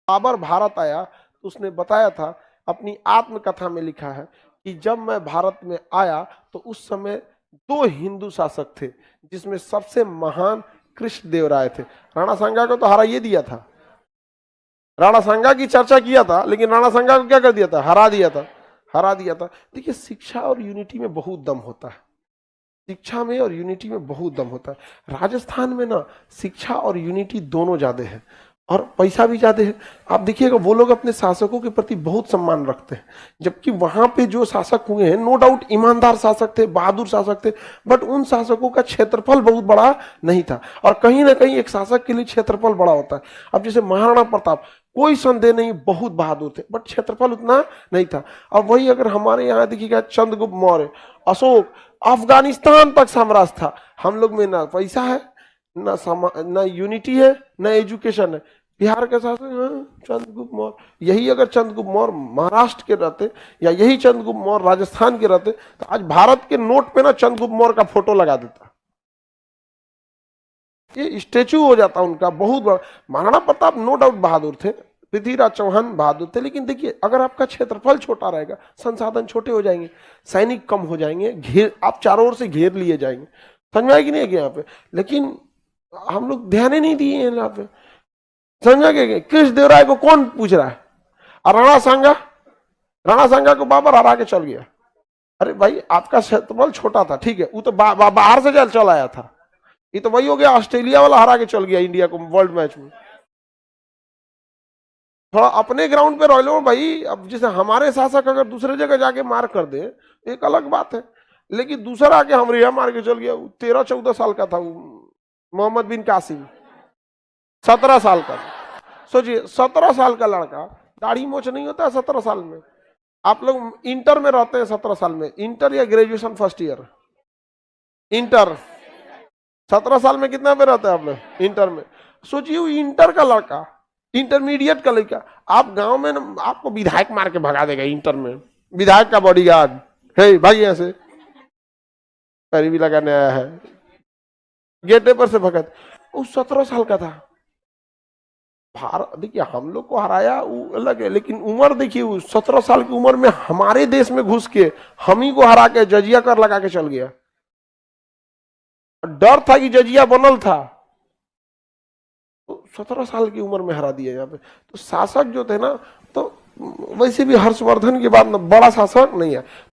बाबर भारत आया तो उसने बताया था, अपनी आत्मकथा में लिखा है कि जब मैं भारत में आया तो उस समय दो हिंदू शासक थे, जिसमें सबसे महान कृष्णदेव राय थे। राणा सांगा को तो हराइए दिया था, राणा सांगा की चर्चा किया था, लेकिन राणा सांगा को क्या कर दिया था, हरा दिया था, हरा दिया था। देखिए, शिक्षा और यूनिटी में बहुत दम होता है, शिक्षा में और यूनिटी में बहुत दम होता है। राजस्थान में ना शिक्षा और यूनिटी दोनों ज्यादा है और पैसा भी ज्यादा है। आप देखिएगा, वो लोग अपने शासकों के प्रति बहुत सम्मान रखते हैं, जबकि वहां पे जो शासक हुए हैं, नो डाउट ईमानदार शासक थे, बहादुर शासक थे, बट उन शासकों का क्षेत्रफल बहुत बड़ा नहीं था। और कहीं ना कहीं एक शासक के लिए क्षेत्रफल बड़ा होता है। अब जैसे महाराणा प्रताप, कोई संदेह नहीं, बहुत बहादुर थे, बट क्षेत्रफल उतना नहीं था। अब वही अगर हमारे यहाँ देखिएगा, चंद्रगुप्त मौर्य, अशोक, अफगानिस्तान तक साम्राज्य था। हम लोग में ना पैसा है, ना यूनिटी है, ना एजुकेशन है। बिहार के शासक चंद्रगुप्त मौर्य, यही अगर चंद्रगुप्त मौर्य महाराष्ट्र के रहते, या यही चंद्रगुप्त मौर्य राजस्थान के रहते, तो आज भारत के नोट पे ना चंद्रगुप्त मौर्य का फोटो लगा देता, ये स्टेचू हो जाता उनका बहुत बड़ा। महाराणा प्रताप नो डाउट बहादुर थे, पृथ्वीराज चौहान बहादुर थे, लेकिन देखिए, अगर आपका क्षेत्रफल छोटा रहेगा, संसाधन छोटे हो जाएंगे, सैनिक कम हो जाएंगे, घेर, आप चारों ओर से घेर लिए जाएंगे। समझ में आएगी नहीं है यहाँ पे? लेकिन हम लोग ध्यान ही नहीं दिए हैं यहाँ पे। समझा गए? कृष्णदेवराय को कौन पूछ रहा है? और राणा सांगा को बाबर हरा के चल गया। अरे भाई, आपका क्षेत्रफल छोटा था, ठीक है, वो तो बाहर से चल आया था। ये तो वही हो गया, ऑस्ट्रेलिया वाला हरा के चल गया इंडिया को वर्ल्ड मैच में। थोड़ा अपने ग्राउंड पे रह लो भाई। अब जैसे हमारे शासक अगर दूसरे जगह जाके मार कर दे, एक अलग बात है, लेकिन दूसरा आके हमारे यहाँ मार के चल गया। 13-14 साल का था मोहम्मद बिन कासिम, 17 साल का। सोचिए, 17 साल का लड़का, दाढ़ी मोछ नहीं होता है 17 साल में। आप लोग इंटर में रहते हैं 17 साल में, इंटर या ग्रेजुएशन फर्स्ट ईयर, इंटर 17 साल में कितना पे रहता है आप लोग? इंटर में। सोचिए, इंटर का लड़का, इंटरमीडिएट का लड़का, आप गांव में आपको विधायक मार के भगा देगा इंटर में, विधायक का बॉडीगार्ड है भाई, ऐसे पैरी भी लगाने आया है, गेटे पर से भगत। वो 17 साल का था। भारत, देखिए, हम लोग को हराया वो अलग है, लेकिन उम्र देखिए, 17 साल की उम्र में हमारे देश में घुस के हम ही को हरा के जजिया कर लगा के चल गया। डर था कि जजिया बनल था, तो 17 साल की उम्र में हरा दिया यहाँ पे। तो शासक जो थे ना, तो वैसे भी हर्षवर्धन के बाद बड़ा शासक नहीं है।